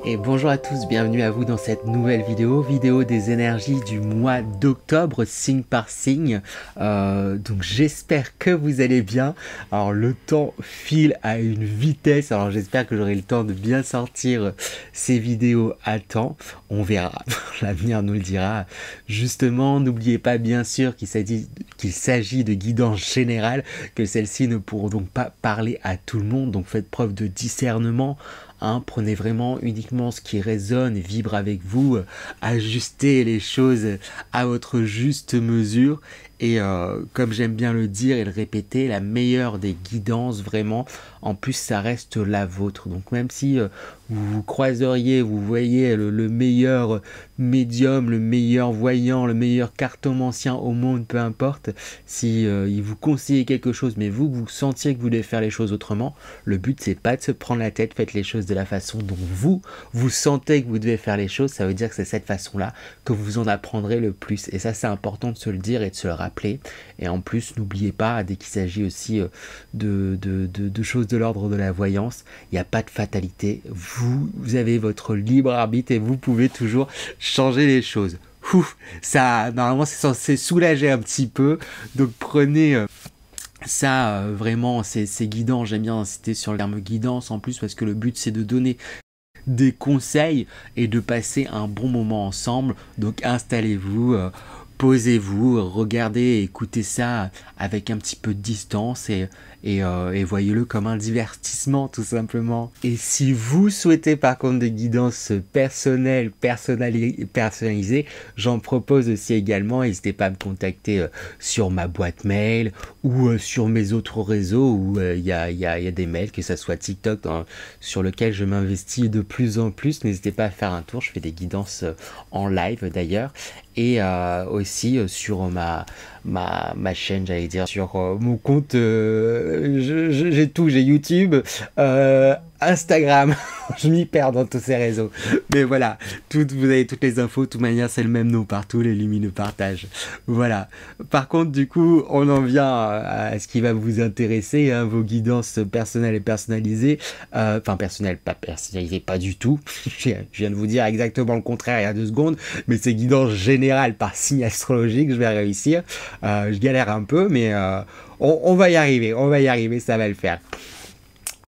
Et bonjour à tous, bienvenue à vous dans cette nouvelle vidéo des énergies du mois d'octobre, signe par signe. Donc j'espère que vous allez bien. Alors le temps file à une vitesse, alors j'espère que j'aurai le temps de bien sortir ces vidéos à temps. On verra, l'avenir nous le dira. Justement, n'oubliez pas bien sûr qu'il s'agit de guidance générale, que celles-ci ne pourront donc pas parler à tout le monde, donc faites preuve de discernement. Prenez vraiment uniquement ce qui résonne et vibre avec vous, ajustez les choses à votre juste mesure et comme j'aime bien le dire et le répéter, la meilleure des guidances vraiment, en plus ça reste la vôtre. Donc même si vous croiseriez, vous voyez le meilleur médium, le meilleur voyant, le meilleur cartomancien au monde, peu importe, si il vous conseille quelque chose, mais vous sentiez que vous devez faire les choses autrement, le but c'est pas de se prendre la tête, faites les choses de la façon dont vous sentez que vous devez faire les choses, ça veut dire que c'est cette façon-là que vous en apprendrez le plus. Et ça c'est important de se le dire et de se le rappeler. Et en plus, n'oubliez pas, dès qu'il s'agit aussi de choses de l'ordre de la voyance, il n'y a pas de fatalité. Vous avez votre libre arbitre et vous pouvez toujours changer les choses. Ça, normalement, c'est censé soulager un petit peu. Donc prenez ça, vraiment, c'est guidant. J'aime bien insister sur le terme guidance en plus parce que le but c'est de donner des conseils et de passer un bon moment ensemble. Donc installez-vous, posez-vous, regardez et écoutez ça avec un petit peu de distance et voyez-le comme un divertissement tout simplement. Et si vous souhaitez par contre des guidances personnelles, personnalisées, j'en propose aussi également. N'hésitez pas à me contacter sur ma boîte mail ou sur mes autres réseaux où il y a des mails, que ça soit TikTok sur lequel je m'investis de plus en plus. N'hésitez pas à faire un tour, je fais des guidances en live d'ailleurs. Et aussi sur ma chaîne, j'allais dire, sur mon compte, j'ai tout, j'ai YouTube, Instagram, je m'y perds dans tous ces réseaux. Mais voilà, vous avez toutes les infos, de toute manière c'est le même nom partout, les lumineux partagent. Voilà. Par contre, du coup, on en vient à ce qui va vous intéresser, hein, vos guidances personnelles et personnalisées. Enfin, personnelles, pas personnalisées, pas du tout. Je viens de vous dire exactement le contraire il y a 2 secondes, mais c'est guidance générale par signe astrologique, je vais réussir. Je galère un peu, mais on va y arriver, ça va le faire.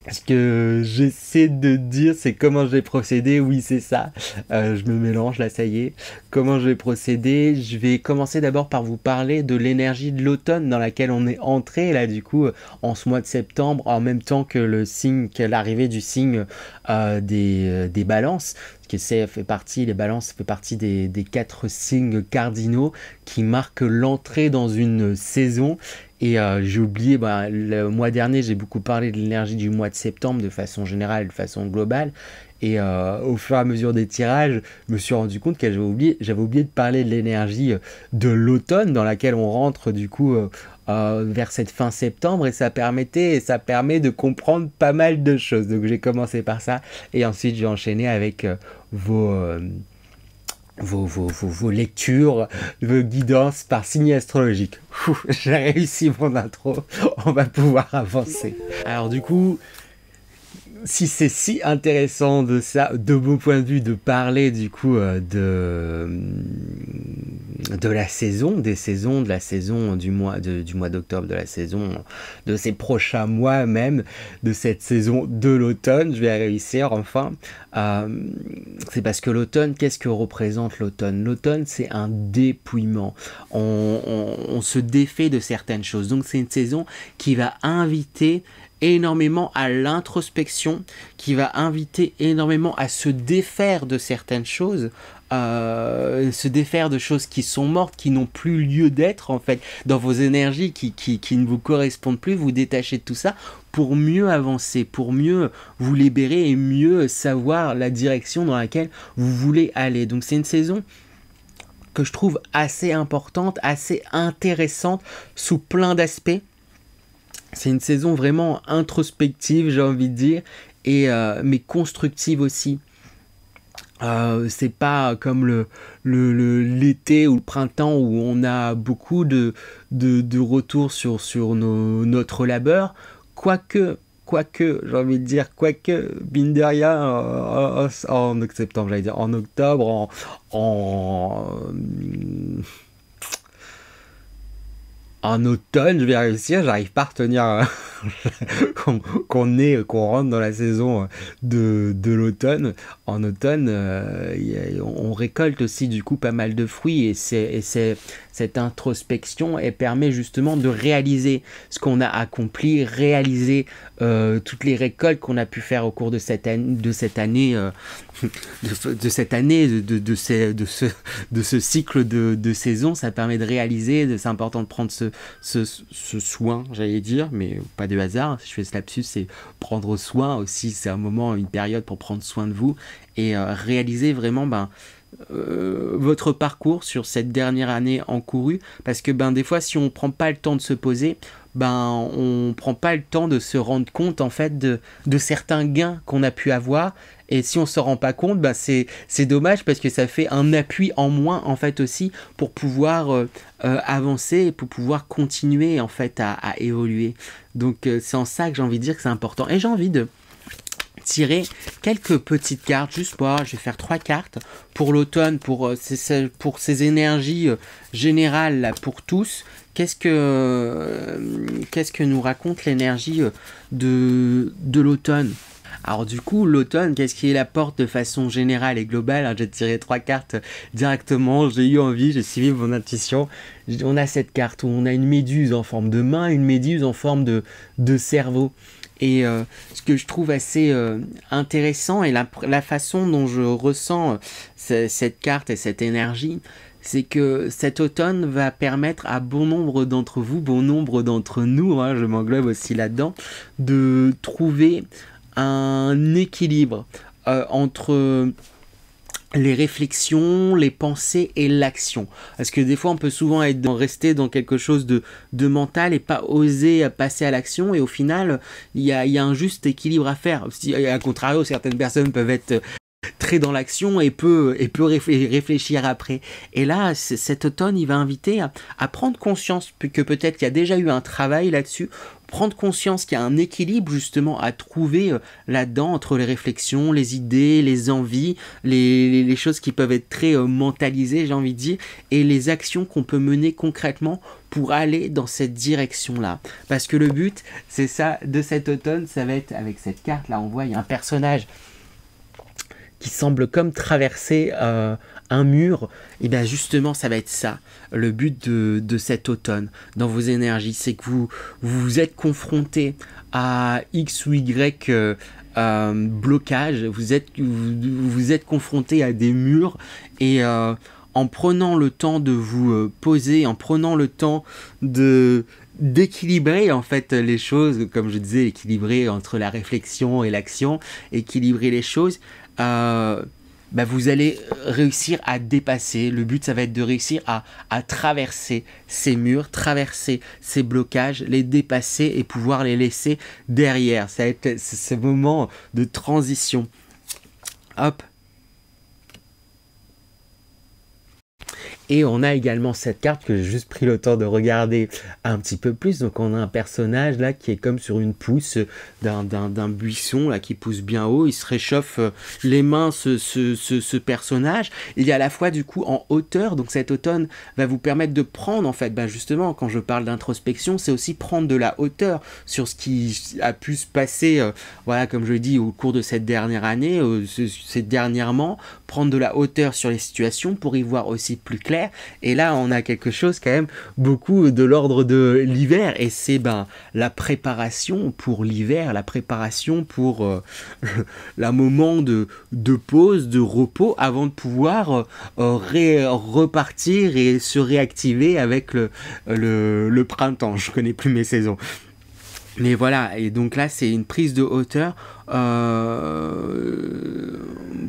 Ce que j'essaie de dire, c'est comment je vais procéder. Oui, c'est ça. Je me mélange là, ça y est. Comment je vais procéder? Je vais commencer d'abord par vous parler de l'énergie de l'automne dans laquelle on est entré là, du coup, en ce mois de septembre, en même temps que l'arrivée du signe des balances. Les balances fait partie des 4 signes cardinaux qui marquent l'entrée dans une saison. Et j'ai oublié, le mois dernier, j'ai beaucoup parlé de l'énergie du mois de septembre de façon générale, de façon globale. Et au fur et à mesure des tirages, je me suis rendu compte que j'avais oublié de parler de l'énergie de l'automne dans laquelle on rentre du coup vers cette fin septembre. Et ça permet de comprendre pas mal de choses. Donc j'ai commencé par ça et ensuite j'ai enchaîné avec vos lectures, vos guidances par signe astrologique. J'ai réussi mon intro, on va pouvoir avancer. Alors du coup, si c'est si intéressant de mon point de vue, de parler du coup de la saison, de la saison du mois d'octobre, de la saison de ces prochains mois même, de cette saison de l'automne, je vais réussir enfin. C'est parce que l'automne, qu'est-ce que représente l'automne? L'automne, c'est un dépouillement. On se défait de certaines choses. Donc c'est une saison qui va inviter énormément à l'introspection, qui va inviter énormément à se défaire de certaines choses, se défaire de choses qui sont mortes, qui n'ont plus lieu d'être en fait, dans vos énergies qui ne vous correspondent plus, vous détachez de tout ça pour mieux avancer, pour mieux vous libérer et mieux savoir la direction dans laquelle vous voulez aller. Donc c'est une saison que je trouve assez importante, assez intéressante sous plein d'aspects. C'est une saison vraiment introspective, j'ai envie de dire, mais constructive aussi. C'est pas comme l'été ou le printemps où on a beaucoup de retours sur notre labeur, quoique quoique, j'ai envie de dire, quoique, mine de rien, en septembre, j'allais dire, en octobre, en automne, je vais réussir, j'arrive pas à retenir qu'on rentre dans la saison de l'automne. En automne, on récolte aussi du coup pas mal de fruits et cette introspection, elle permet justement de réaliser ce qu'on a accompli, réaliser toutes les récoltes qu'on a pu faire au cours de cette année, de ce cycle de saison. Ça permet de réaliser, c'est important de prendre ce soin, j'allais dire, mais pas de hasard. Si je fais ce lapsus, c'est prendre soin aussi. C'est un moment, une période pour prendre soin de vous et réaliser vraiment votre parcours sur cette dernière année encourue, parce que des fois, si on prend pas le temps de se poser, on prend pas le temps de se rendre compte en fait de certains gains qu'on a pu avoir, et si on se rend pas compte, c'est dommage, parce que ça fait un appui en moins en fait aussi pour pouvoir avancer et pour pouvoir continuer en fait à évoluer. Donc c'est en ça que j'ai envie de dire que c'est important, et j'ai envie de tirer quelques petites cartes, juste je vais faire 3 cartes pour l'automne, pour ces énergies générales là, pour tous. Qu'est-ce que nous raconte l'énergie de l'automne? Alors du coup, l'automne, qu'est-ce qu'il apporte de façon générale et globale? Alors, j'ai tiré 3 cartes directement, j'ai eu envie, j'ai suivi mon intuition. On a cette carte où on a une méduse en forme de main, une méduse en forme de cerveau. Et ce que je trouve assez intéressant, et la façon dont je ressens cette carte et cette énergie, c'est que cet automne va permettre à bon nombre d'entre vous, bon nombre d'entre nous, je m'englobe aussi là-dedans, de trouver un équilibre entre les réflexions, les pensées et l'action. Parce que des fois, on peut souvent rester dans quelque chose de mental et pas oser passer à l'action. Et au final, il y a un juste équilibre à faire. À contrario, certaines personnes peuvent être très dans l'action et peut réfléchir après. Et là, cet automne, il va inviter à prendre conscience que peut-être qu'il y a déjà eu un travail là-dessus, prendre conscience qu'il y a un équilibre justement à trouver là-dedans entre les réflexions, les idées, les envies, les choses qui peuvent être très mentalisées, j'ai envie de dire, et les actions qu'on peut mener concrètement pour aller dans cette direction-là. Parce que le but, c'est ça, de cet automne, ça va être, avec cette carte-là, on voit, il y a un personnage qui semble comme traverser un mur, et bien justement ça va être ça, le but de cet automne dans vos énergies, c'est que vous êtes confronté à X ou Y blocage, vous êtes confronté à des murs, et en prenant le temps de vous poser, en prenant le temps d'équilibrer en fait les choses, comme je disais, équilibrer entre la réflexion et l'action, équilibrer les choses, vous allez réussir à dépasser. Le but, ça va être de réussir à traverser ces murs, traverser ces blocages, les dépasser et pouvoir les laisser derrière. Ça va être ce moment de transition. Hop. Et on a également cette carte que j'ai juste pris le temps de regarder un petit peu plus. Donc on a un personnage là qui est comme sur une pousse d'un buisson là qui pousse bien haut. Il se réchauffe les mains, ce personnage. Il y a à la fois du coup en hauteur. Donc cet automne va vous permettre de prendre en fait, justement quand je parle d'introspection, c'est aussi prendre de la hauteur sur ce qui a pu se passer, voilà, comme je le dis, au cours de cette dernière année, dernièrement, prendre de la hauteur sur les situations pour y voir aussi plus clair. Et là on a quelque chose quand même beaucoup de l'ordre de l'hiver, et c'est la préparation pour l'hiver, la préparation pour la moment de pause, de repos, avant de pouvoir repartir et se réactiver avec le printemps. Je connais plus mes saisons. Mais voilà, et donc là c'est une prise de hauteur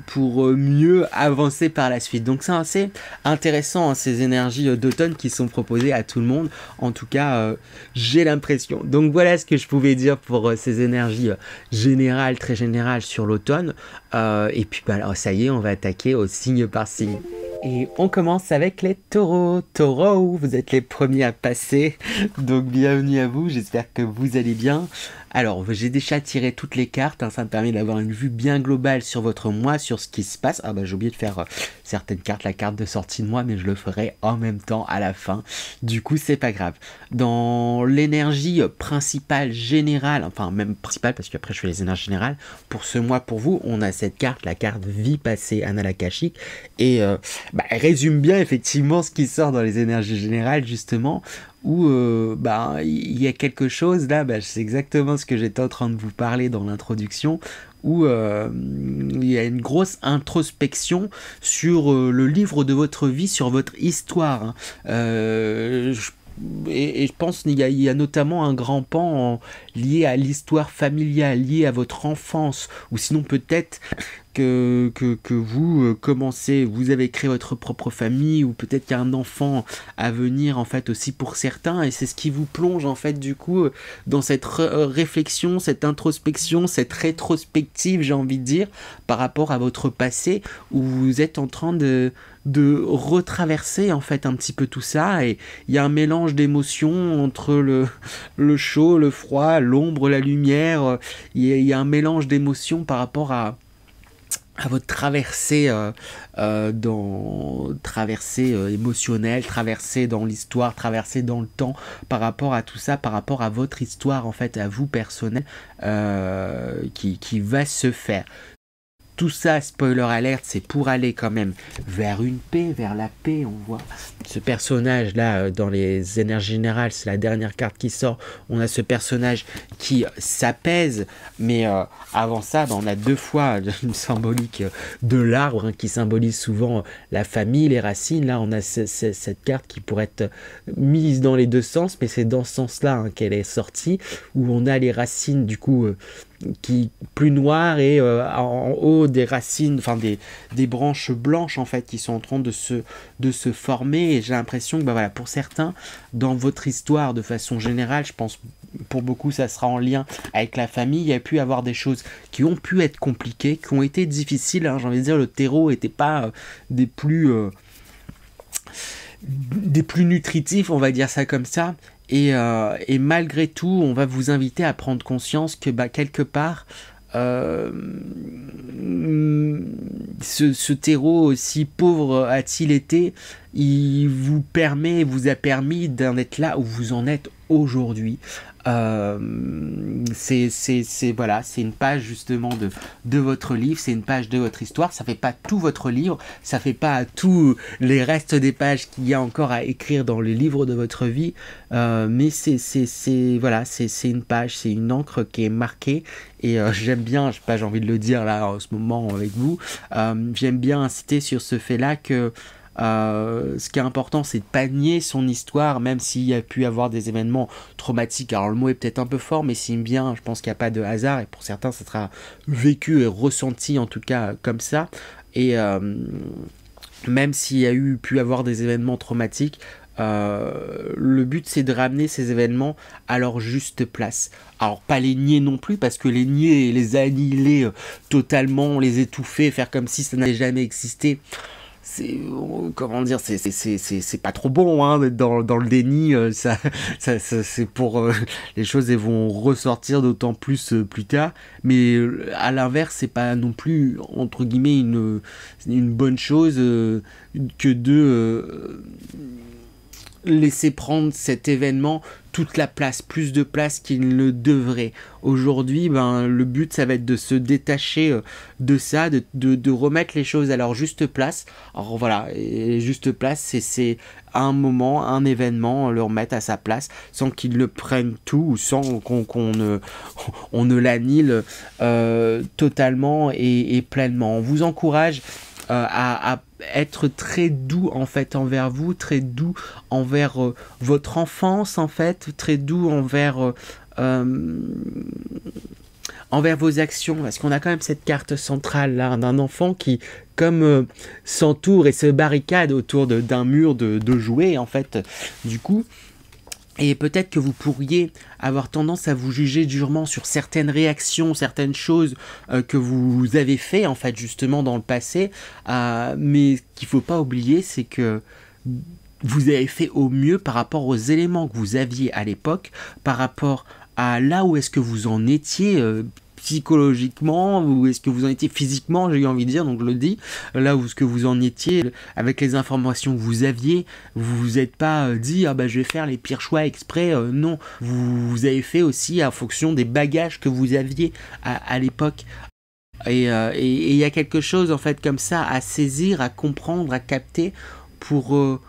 pour mieux avancer par la suite. Donc c'est assez intéressant, ces énergies d'automne qui sont proposées à tout le monde. En tout cas, j'ai l'impression. Donc voilà ce que je pouvais dire pour ces énergies générales, très générales sur l'automne. Et puis alors ça y est, on va attaquer au signe par signe. Et on commence avec les taureaux. Taureaux, vous êtes les premiers à passer. Donc bienvenue à vous, j'espère que vous allez bien. Alors, j'ai déjà tiré toutes les cartes, hein, ça me permet d'avoir une vue bien globale sur votre mois, sur ce qui se passe. Ah bah j'ai oublié de faire certaines cartes, la carte de sortie de mois, mais je le ferai en même temps à la fin. Du coup, c'est pas grave. Dans l'énergie principale générale, enfin même principale, parce qu'après je fais les énergies générales, pour ce mois, pour vous, on a cette carte, la carte vie passée, Annales Akashiques, et elle résume bien effectivement ce qui sort dans les énergies générales, justement, où il y a quelque chose là, c'est exactement ce que j'étais en train de vous parler dans l'introduction, où il y a une grosse introspection sur le livre de votre vie, sur votre histoire, hein. Et je pense qu'il y a notamment un grand pan lié à l'histoire familiale, lié à votre enfance, ou sinon peut-être que vous commencez, vous avez créé votre propre famille, ou peut-être qu'il y a un enfant à venir en fait aussi pour certains, et c'est ce qui vous plonge en fait du coup dans cette réflexion, cette introspection, cette rétrospective, j'ai envie de dire, par rapport à votre passé, où vous êtes en train de retraverser en fait un petit peu tout ça, et il y a un mélange d'émotions entre le chaud, le froid, l'ombre, la lumière. Il y a un mélange d'émotions par rapport à votre traversée, traversée émotionnelle, traversée dans l'histoire, traversée dans le temps, par rapport à tout ça, par rapport à votre histoire en fait, à vous personnel, qui va se faire. Tout ça, spoiler alert, c'est pour aller quand même vers une paix, vers la paix. On voit ce personnage là dans les énergies générales, c'est la dernière carte qui sort. On a ce personnage qui s'apaise, mais avant ça, on a deux fois une symbolique de l'arbre, hein, qui symbolise souvent la famille, les racines. Là, on a cette carte qui pourrait être mise dans les deux sens, mais c'est dans ce sens-là, hein, qu'elle est sortie, où on a les racines du coup qui plus noires, et en haut des racines, enfin des branches blanches en fait qui sont en train de se former. Et j'ai l'impression que voilà, pour certains dans votre histoire de façon générale, je pense pour beaucoup ça sera en lien avec la famille, il y a pu avoir des choses qui ont pu être compliquées, qui ont été difficiles, hein, j'ai envie de dire. Le terreau n'était pas des plus nutritifs, on va dire ça comme ça. Et malgré tout, on va vous inviter à prendre conscience que quelque part, ce terreau, aussi pauvre a-t-il été, il vous a permis d'en être là où vous en êtes aujourd'hui. Voilà, c'est une page justement de votre livre, c'est une page de votre histoire. Ça fait pas tout votre livre, ça fait pas tous les restes des pages qu'il y a encore à écrire dans les livres de votre vie, mais voilà, c'est une page, c'est une encre qui est marquée. Et j'aime bien, j'ai envie de le dire là en ce moment avec vous, j'aime bien inciter sur ce fait là que ce qui est important, c'est de pas nier son histoire, même s'il y a pu avoir des événements traumatiques. Alors le mot est peut-être un peu fort, mais c'est bien, je pense qu'il n'y a pas de hasard, et pour certains ça sera vécu et ressenti en tout cas comme ça. Et même s'il y a pu avoir des événements traumatiques, le but c'est de ramener ces événements à leur juste place. Alors pas les nier non plus, parce que les nier, les annihiler totalement, les étouffer, faire comme si ça n'avait jamais existé, c'est, comment dire, c'est pas trop bon, hein, d'être dans le déni. C'est pour les choses, elles vont ressortir d'autant plus plus tard, mais à l'inverse, c'est pas non plus entre guillemets une bonne chose que de laisser prendre cet événement toute la place, plus de place qu'il ne devrait. Aujourd'hui, le but, ça va être de se détacher de ça, de remettre les choses à leur juste place. Alors voilà, et juste place, c'est un moment, un événement, le remettre à sa place, sans qu'il le prenne tout, ou sans qu'on ne l'annihile totalement et pleinement. On vous encourage à être très doux en fait envers vous, très doux envers votre enfance en fait, très doux envers vos actions, parce qu'on a quand même cette carte centrale là d'un enfant qui comme s'entoure et se barricade autour d'un mur de jouets en fait. Du coup Et peut-être que vous pourriez avoir tendance à vous juger durement sur certaines réactions, certaines choses que vous avez fait en fait justement dans le passé. Mais ce qu'il ne faut pas oublier, c'est que vous avez fait au mieux par rapport aux éléments que vous aviez à l'époque, par rapport à là où est-ce que vous en étiez psychologiquement, ou est-ce que vous en étiez physiquement, j'ai eu envie de dire, donc je le dis, là où est-ce que vous en étiez, avec les informations que vous aviez, vous vous êtes pas dit, ah bah je vais faire les pires choix exprès, non, vous avez fait aussi en fonction des bagages que vous aviez à l'époque. Et il y a quelque chose en fait comme ça à saisir, à comprendre, à capter pour...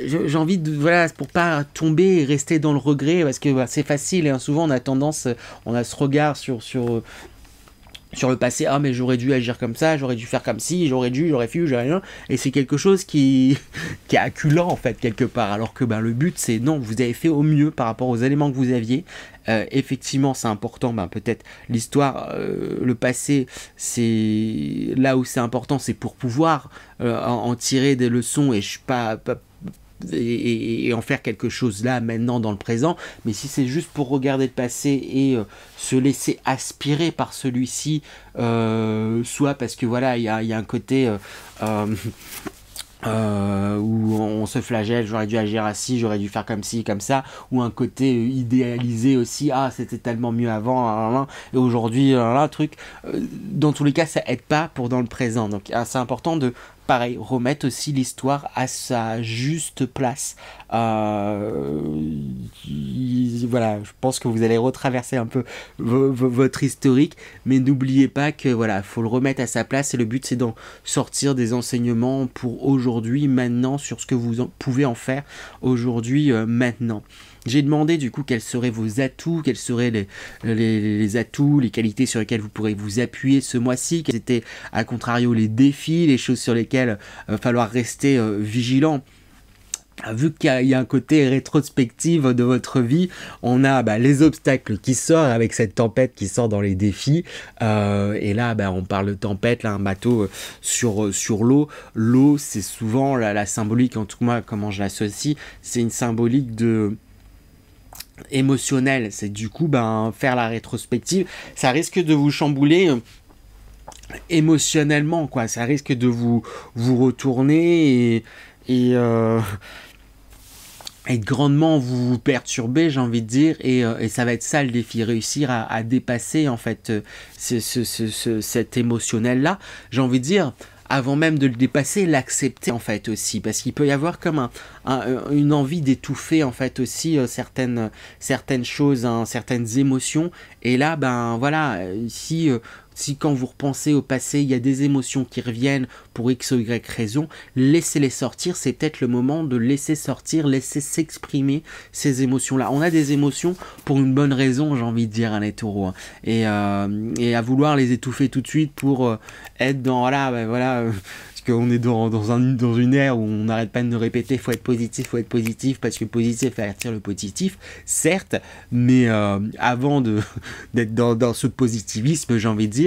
j'ai envie de, voilà, pour pas tomber et rester dans le regret, parce que c'est facile, et souvent on a tendance, on a ce regard sur le passé, ah mais j'aurais dû agir comme ça, j'aurais dû faire comme ci, j'aurais pu, j'aurais rien, et c'est quelque chose qui est acculant en fait quelque part, alors que le but c'est non, vous avez fait au mieux par rapport aux éléments que vous aviez. Effectivement c'est important, peut-être l'histoire, le passé, c'est là où c'est important, c'est pour pouvoir en tirer des leçons, et je suis pas et en faire quelque chose là maintenant dans le présent, mais si c'est juste pour regarder le passé et se laisser aspirer par celui-ci, soit parce que voilà il y a un côté où on se flagelle, j'aurais dû agir ainsi, j'aurais dû faire comme ci, comme ça, ou un côté idéalisé aussi, ah c'était tellement mieux avant, et aujourd'hui, truc, dans tous les cas ça aide pas pour dans le présent, donc c'est important de pareil, remettre aussi l'histoire à sa juste place. Voilà, je pense que vous allez retraverser un peu votre historique, mais n'oubliez pas que voilà, faut le remettre à sa place, et le but c'est d'en sortir des enseignements pour aujourd'hui, maintenant, sur ce que vous pouvez en faire aujourd'hui, maintenant. J'ai demandé du coup quels seraient vos atouts, quels seraient les atouts, les qualités sur lesquelles vous pourrez vous appuyer ce mois-ci, quels étaient à contrario les défis, les choses sur lesquelles il va falloir rester vigilant. Vu qu'il y a un côté rétrospectif de votre vie, on a les obstacles qui sortent avec cette tempête qui sort dans les défis, et là on parle de tempête, là, un bateau sur l'eau. L'eau c'est souvent la symbolique, en tout cas moi comment je l'associe, c'est une symbolique de émotionnel, c'est du coup faire la rétrospective, ça risque de vous chambouler émotionnellement, quoi, ça risque de vous retourner et grandement vous perturber, j'ai envie de dire, et ça va être ça le défi, réussir à dépasser en fait cet émotionnel là, j'ai envie de dire, avant même de le dépasser, l'accepter en fait aussi, parce qu'il peut y avoir comme une envie d'étouffer en fait aussi certaines choses, certaines émotions, et là voilà, si quand vous repensez au passé, il y a des émotions qui reviennent pour X ou Y raison, laissez-les sortir, c'est peut-être le moment de laisser sortir, laisser s'exprimer ces émotions-là. On a des émotions pour une bonne raison, j'ai envie de dire, les taureaux, hein. Et à vouloir les étouffer tout de suite pour être dans, voilà, parce qu'on est dans une ère où on n'arrête pas de nous répéter, faut être positif, parce que positif attire le positif, certes, mais avant d'être dans ce positivisme, j'ai envie de dire,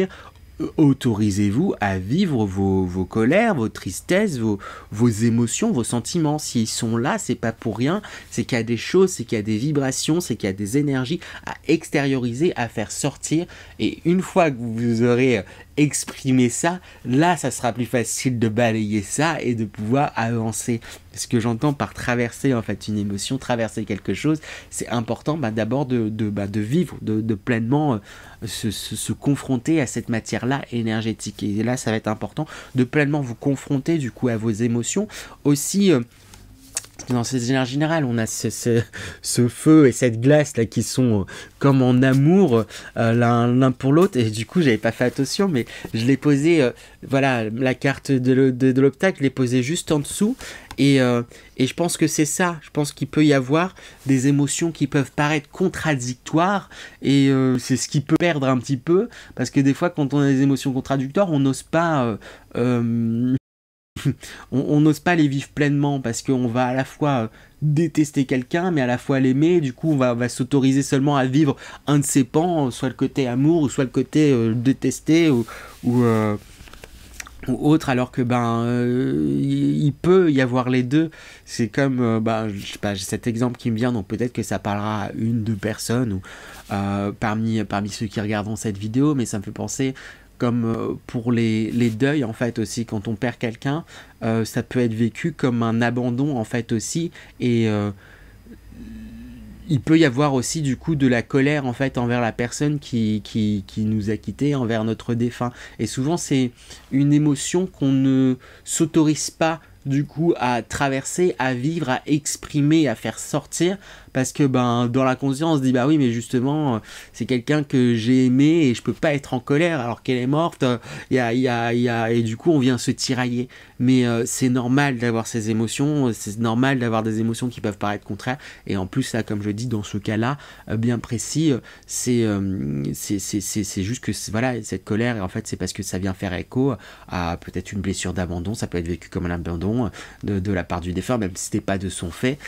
autorisez-vous à vivre vos colères, vos tristesses, vos émotions, vos sentiments. S'ils sont là, c'est pas pour rien, c'est qu'il y a des choses, c'est qu'il y a des vibrations, c'est qu'il y a des énergies à extérioriser, à faire sortir, et une fois que vous aurez exprimé ça, là ça sera plus facile de balayer ça et de pouvoir avancer. Ce que j'entends par traverser en fait une émotion, traverser quelque chose, c'est important d'abord de vivre, de pleinement se confronter à cette matière-là énergétique. Et là, ça va être important de pleinement vous confronter du coup à vos émotions. Aussi, dans ces énergies générales, on a ce feu et cette glace là qui sont comme en amour l'un pour l'autre, et du coup j'avais pas fait attention, mais je l'ai posé, voilà, la carte de l'obstacle, je l'ai posée juste en dessous, et je pense que c'est ça, je pense qu'il peut y avoir des émotions qui peuvent paraître contradictoires, et c'est ce qui peut perdre un petit peu, parce que des fois quand on a des émotions contradictoires, on n'ose pas on n'ose pas les vivre pleinement, parce qu'on va à la fois détester quelqu'un mais à la fois l'aimer, du coup on va s'autoriser seulement à vivre un de ses pans, soit le côté amour ou soit le côté détester ou ou autre, alors que il peut y avoir les deux. C'est comme je sais pas, j'ai cet exemple qui me vient, donc peut-être que ça parlera à une, deux personnes ou parmi ceux qui regarderont cette vidéo, mais ça me fait penser comme pour les deuils en fait aussi, quand on perd quelqu'un, ça peut être vécu comme un abandon en fait aussi, et il peut y avoir aussi du coup de la colère en fait envers la personne qui nous a quittés, envers notre défunt. Et souvent c'est une émotion qu'on ne s'autorise pas du coup à traverser, à vivre, à exprimer, à faire sortir, parce que dans la conscience on se dit bah oui mais justement c'est quelqu'un que j'ai aimé et je peux pas être en colère alors qu'elle est morte, et du coup on vient se tirailler. Mais c'est normal d'avoir ces émotions, c'est normal d'avoir des émotions qui peuvent paraître contraires, et en plus là comme je dis dans ce cas là bien précis, c'est juste que voilà, cette colère en fait c'est parce que ça vient faire écho à peut-être une blessure d'abandon, ça peut être vécu comme un abandon de la part du défunt, même si c'était pas de son fait.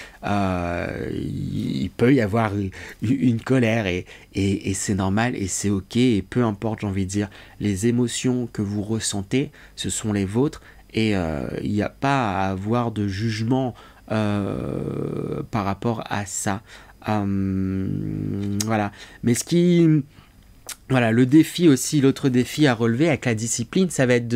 Il peut y avoir une colère, et c'est normal et c'est ok, et peu importe, j'ai envie de dire, les émotions que vous ressentez, ce sont les vôtres, et il n'y a pas à avoir de jugement par rapport à ça. Voilà. Mais voilà, le défi aussi, l'autre défi à relever avec la discipline, ça va être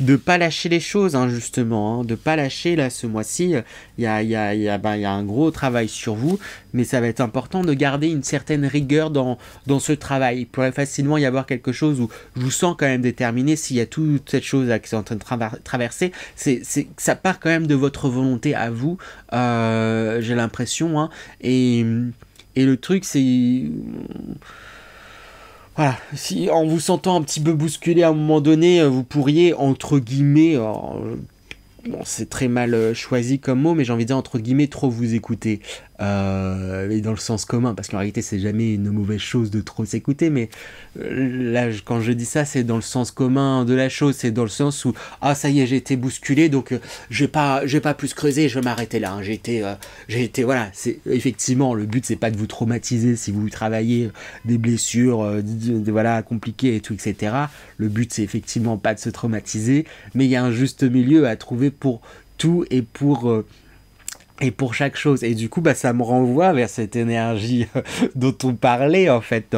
de pas lâcher les choses, hein, justement, hein, de pas lâcher. Là ce mois-ci il y a un gros travail sur vous, mais ça va être important de garder une certaine rigueur dans ce travail. Il pourrait facilement y avoir quelque chose où je vous sens quand même déterminé, s'il y a toute cette chose là qui est en train de traverser, ça part quand même de votre volonté à vous, j'ai l'impression, hein, et le truc c'est... Voilà, si en vous sentant un petit peu bousculé à un moment donné, vous pourriez, entre guillemets, bon, c'est très mal choisi comme mot, mais j'ai envie de dire entre guillemets, trop vous écouter. Et dans le sens commun, parce qu'en réalité, c'est jamais une mauvaise chose de trop s'écouter, mais là, quand je dis ça, c'est dans le sens commun de la chose, c'est dans le sens où, ah, ça y est, j'ai été bousculé, donc je vais pas plus creuser, je vais m'arrêter là. Hein. J'ai été, voilà, c'est effectivement, le but, c'est pas de vous traumatiser si vous travaillez des blessures, voilà, compliquées et tout, etc. Le but, c'est effectivement pas de se traumatiser, mais il y a un juste milieu à trouver pour tout et pour chaque chose. Et du coup, ça me renvoie vers cette énergie dont on parlait, en fait,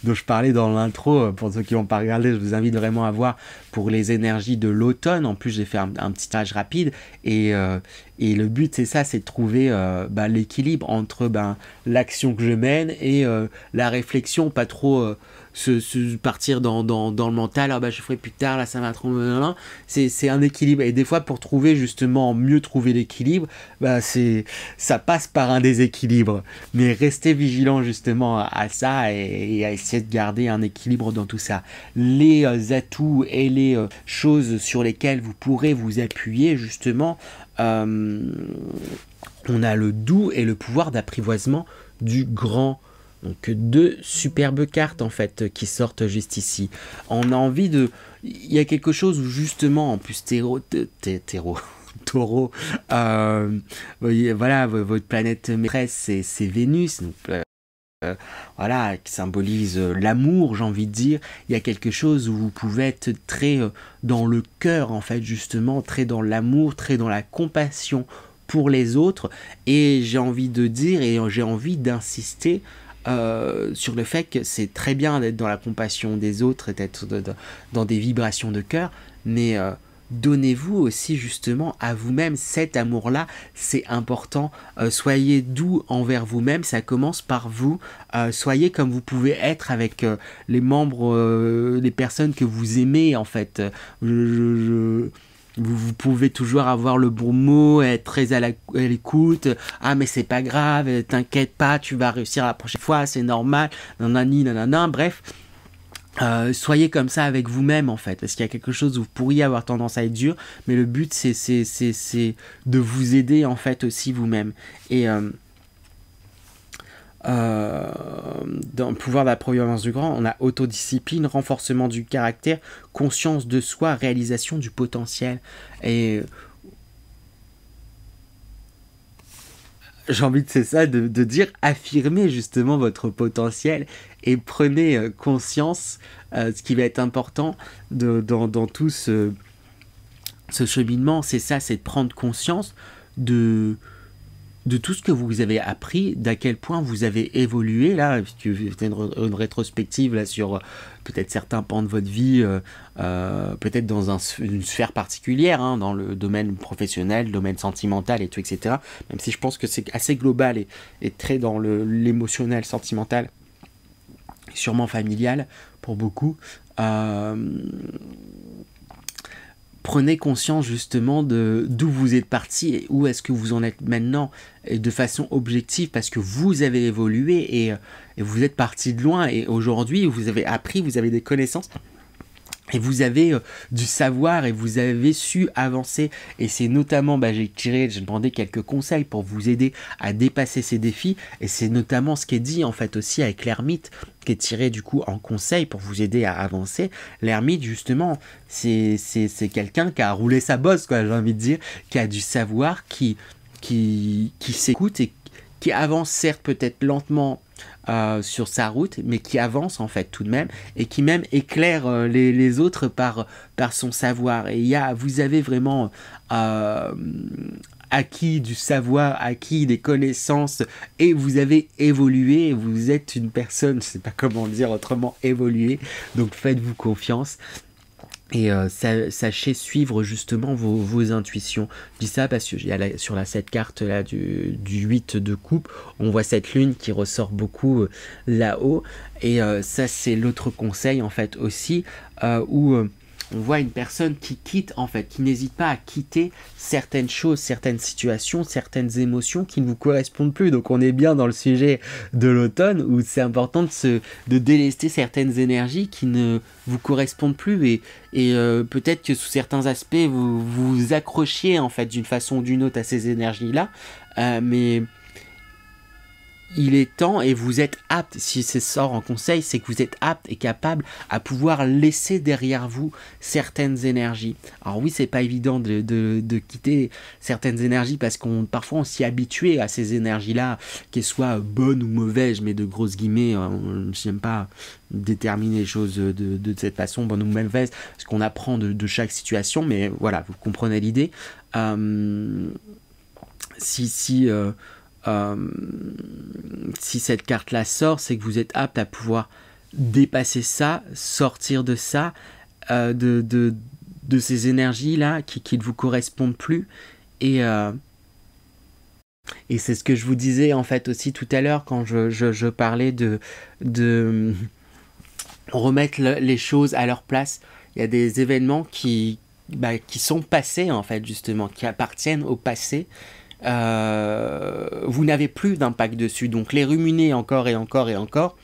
dont je parlais dans l'intro. Pour ceux qui n'ont pas regardé, je vous invite vraiment à voir pour les énergies de l'automne. En plus, j'ai fait un petit stage rapide. Et le but, c'est ça, c'est de trouver l'équilibre entre l'action que je mène et la réflexion, pas trop... partir dans le mental, je ferai plus tard, là ça va trop, c'est un équilibre, et des fois pour trouver justement, mieux trouver l'équilibre, ça passe par un déséquilibre, mais restez vigilant justement à ça, et à essayer de garder un équilibre dans tout ça. Les atouts et les choses sur lesquelles vous pourrez vous appuyer justement, on a le doux et le pouvoir d'apprivoisement du grand. Donc deux superbes cartes en fait qui sortent juste ici. On a envie de... Il y a quelque chose où justement, en plus Taureau, voilà, votre planète maîtresse c'est Vénus, donc, voilà, qui symbolise l'amour, j'ai envie de dire. Il y a quelque chose où vous pouvez être très dans le cœur en fait, justement, très dans l'amour, très dans la compassion pour les autres. Et j'ai envie de dire, et j'ai envie d'insister sur le fait que c'est très bien d'être dans la compassion des autres et d'être dans des vibrations de cœur, mais donnez-vous aussi justement à vous-même cet amour-là, c'est important. Soyez doux envers vous-même, ça commence par vous. Soyez comme vous pouvez être avec les membres, les personnes que vous aimez en fait. Vous pouvez toujours avoir le bon mot, être très à l'écoute. Ah mais c'est pas grave, t'inquiète pas, tu vas réussir la prochaine fois, c'est normal. Nanani, nanana, bref. Soyez comme ça avec vous-même en fait, parce qu'il y a quelque chose où vous pourriez avoir tendance à être dur, mais le but c'est de vous aider en fait aussi vous-même. Et dans le pouvoir de la providence du grand, on a autodiscipline, renforcement du caractère, conscience de soi, réalisation du potentiel. Et j'ai envie de c'est ça, de dire affirmez justement votre potentiel et prenez conscience, ce qui va être important dans tout ce cheminement, c'est ça, c'est de prendre conscience de tout ce que vous avez appris, d'à quel point vous avez évolué, là, tu fais une rétrospective là, sur peut-être certains pans de votre vie, peut-être dans une sphère particulière, hein, dans le domaine professionnel, le domaine sentimental et tout, etc. Même si je pense que c'est assez global et très dans l'émotionnel, sentimental, sûrement familial pour beaucoup. Prenez conscience justement d'où vous êtes parti et où est-ce que vous en êtes maintenant, et de façon objective, parce que vous avez évolué et vous êtes parti de loin, et aujourd'hui vous avez appris, vous avez des connaissances et vous avez du savoir et vous avez su avancer. Et c'est notamment, j'ai demandé quelques conseils pour vous aider à dépasser ces défis, et c'est notamment ce qui est dit en fait aussi avec l'ermite, qui est tiré du coup en conseil pour vous aider à avancer. L'ermite justement, c'est quelqu'un qui a roulé sa bosse, quoi, j'ai envie de dire, qui a du savoir, qui s'écoute et qui avance certes peut-être lentement sur sa route, mais qui avance en fait tout de même, et qui même éclaire les autres par son savoir. Et vous avez vraiment acquis du savoir, acquis des connaissances, et vous avez évolué, vous êtes une personne, je sais pas comment le dire autrement, évoluée, donc faites-vous confiance. Et sachez suivre justement vos intuitions. Je dis ça parce que sur cette carte là du 8 de coupe, on voit cette lune qui ressort beaucoup là-haut. Et ça c'est l'autre conseil en fait aussi, où on voit une personne qui quitte en fait, qui n'hésite pas à quitter certaines choses, certaines situations, certaines émotions qui ne vous correspondent plus. Donc on est bien dans le sujet de l'automne où c'est important de délester certaines énergies qui ne vous correspondent plus, et peut-être que sous certains aspects vous vous accrochiez en fait d'une façon ou d'une autre à ces énergies-là, mais il est temps, et vous êtes apte, si c'est sort en conseil, c'est que vous êtes apte et capable à pouvoir laisser derrière vous certaines énergies. Alors oui, c'est pas évident de quitter certaines énergies, parce parfois on s'y est habitué à ces énergies-là, qu'elles soient bonnes ou mauvaises, je mets de grosses guillemets, je n'aime pas déterminer les choses de cette façon, bonne ou mauvaise, parce qu'on apprend de chaque situation, mais voilà, vous comprenez l'idée. Si cette carte-là sort, c'est que vous êtes apte à pouvoir dépasser ça, sortir de ça, de ces énergies-là qui ne vous correspondent plus. Et c'est ce que je vous disais en fait aussi tout à l'heure quand je parlais de remettre les choses à leur place. Il y a des événements qui sont passés en fait, justement, qui appartiennent au passé. Vous n'avez plus d'impact dessus, donc les ruminer encore et encore et encore,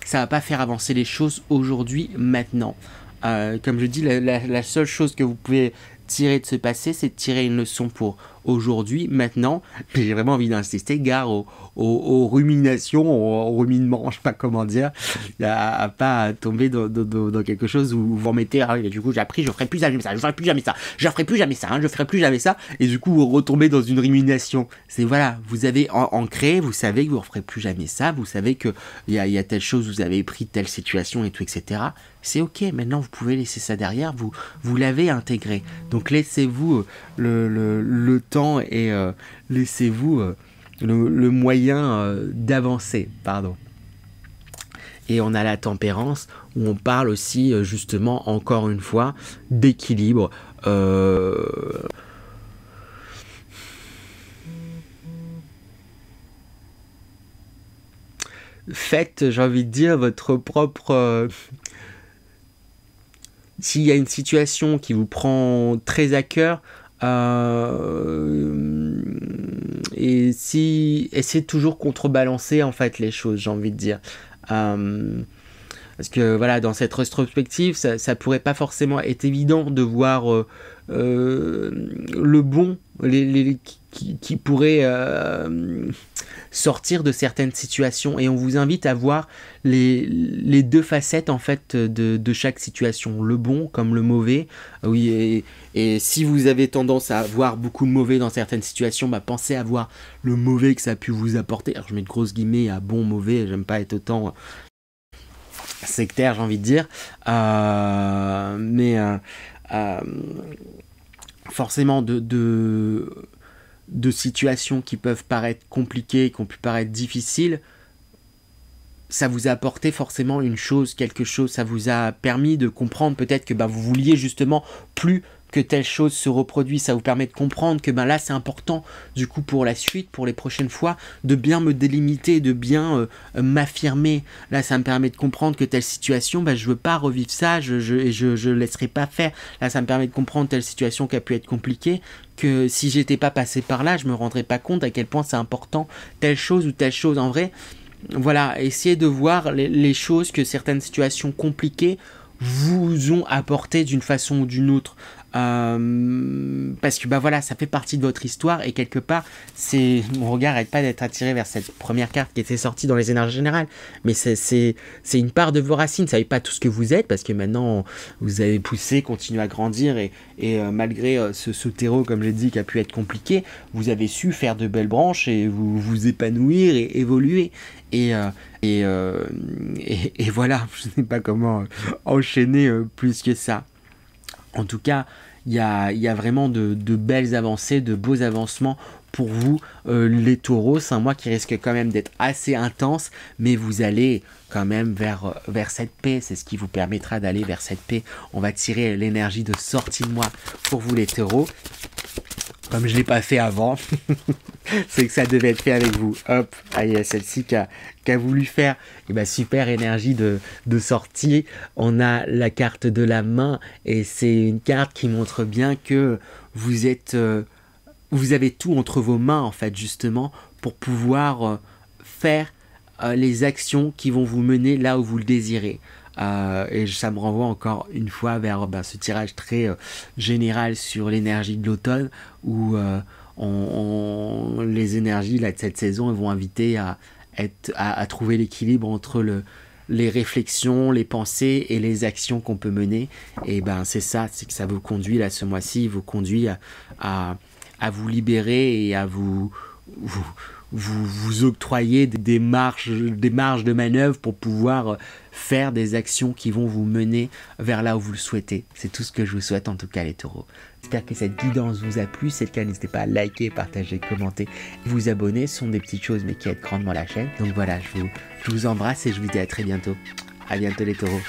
ça va pas faire avancer les choses aujourd'hui, maintenant. Comme je dis, la seule chose que vous pouvez tirer de ce passé, c'est de tirer une leçon pour aujourd'hui, maintenant. J'ai vraiment envie d'insister, gare aux ruminations, aux ruminements, je sais pas comment dire, à pas tomber dans quelque chose où vous vous remettez, du coup j'ai appris, je ferai plus jamais ça, je ferai plus jamais ça, je ferai plus jamais ça, je ferai plus jamais ça, et du coup vous retombez dans une rumination. C'est voilà, vous avez ancré, vous savez que vous ne referez plus jamais ça, vous savez que il y a telle chose, vous avez pris telle situation et tout, etc. C'est ok, maintenant vous pouvez laisser ça derrière, vous l'avez intégré. Donc laissez-vous le temps et laissez-vous le moyen d'avancer, pardon. Et on a la tempérance, où on parle aussi justement, encore une fois, d'équilibre. Faites, j'ai envie de dire, votre propre... S'il y a une situation qui vous prend très à cœur, et essayez de toujours contrebalancer en fait les choses, j'ai envie de dire. Parce que voilà, dans cette rétrospective, ça pourrait pas forcément être évident de voir le bon qui pourraient sortir de certaines situations. Et on vous invite à voir les deux facettes en fait de chaque situation, le bon comme le mauvais. Oui, et si vous avez tendance à voir beaucoup de mauvais dans certaines situations, bah, pensez à voir le mauvais que ça a pu vous apporter. Alors je mets de grosses guillemets à bon, mauvais, j'aime pas être autant sectaire, j'ai envie de dire. Forcément de situations qui peuvent paraître compliquées, qui ont pu paraître difficiles, ça vous a apporté forcément une chose, quelque chose, ça vous a permis de comprendre peut-être que vous vouliez justement plus que telle chose se reproduise, ça vous permet de comprendre que là c'est important du coup pour la suite, pour les prochaines fois, de bien me délimiter, de bien m'affirmer. Là ça me permet de comprendre que telle situation, je veux pas revivre ça, je laisserai pas faire. Là ça me permet de comprendre telle situation qui a pu être compliquée, que si j'étais pas passé par là, je me rendrais pas compte à quel point c'est important telle chose ou telle chose. En vrai, voilà, essayez de voir les choses que certaines situations compliquées vous ont apporté d'une façon ou d'une autre. Parce que voilà, ça fait partie de votre histoire et quelque part, mon regard n'arrête pas d'être attiré vers cette première carte qui était sortie dans les énergies générales. Mais c'est une part de vos racines. Vous ne savez pas tout ce que vous êtes parce que maintenant vous avez poussé, continué à grandir et malgré ce terreau, comme j'ai dit, qui a pu être compliqué, vous avez su faire de belles branches et vous épanouir et évoluer. Et voilà, je ne sais pas comment enchaîner plus que ça. En tout cas, il y a vraiment de belles avancées, de beaux avancements pour vous, les taureaux. C'est un mois qui risque quand même d'être assez intense, mais vous allez quand même vers cette paix. C'est ce qui vous permettra d'aller vers cette paix. On va tirer l'énergie de sortie de mois pour vous les taureaux. Comme je ne l'ai pas fait avant, c'est que ça devait être fait avec vous. Hop, il y a celle-ci qui a voulu faire super énergie de sortie. On a la carte de la main et c'est une carte qui montre bien que vous avez tout entre vos mains en fait justement pour pouvoir faire les actions qui vont vous mener là où vous le désirez. Et ça me renvoie encore une fois vers ce tirage très général sur l'énergie de l'automne où les énergies là, de cette saison vont inviter à trouver l'équilibre entre les réflexions, les pensées et les actions qu'on peut mener. Et c'est ça, c'est que ça vous conduit là ce mois-ci, vous conduit à vous libérer et à vous octroyer des marges de manœuvre pour pouvoir faire des actions qui vont vous mener vers là où vous le souhaitez. C'est tout ce que je vous souhaite en tout cas les taureaux. J'espère que cette guidance vous a plu. Si c'est le cas, n'hésitez pas à liker, partager, commenter, vous abonner. Ce sont des petites choses mais qui aident grandement la chaîne. Donc voilà, je vous embrasse et je vous dis à très bientôt. À bientôt les taureaux.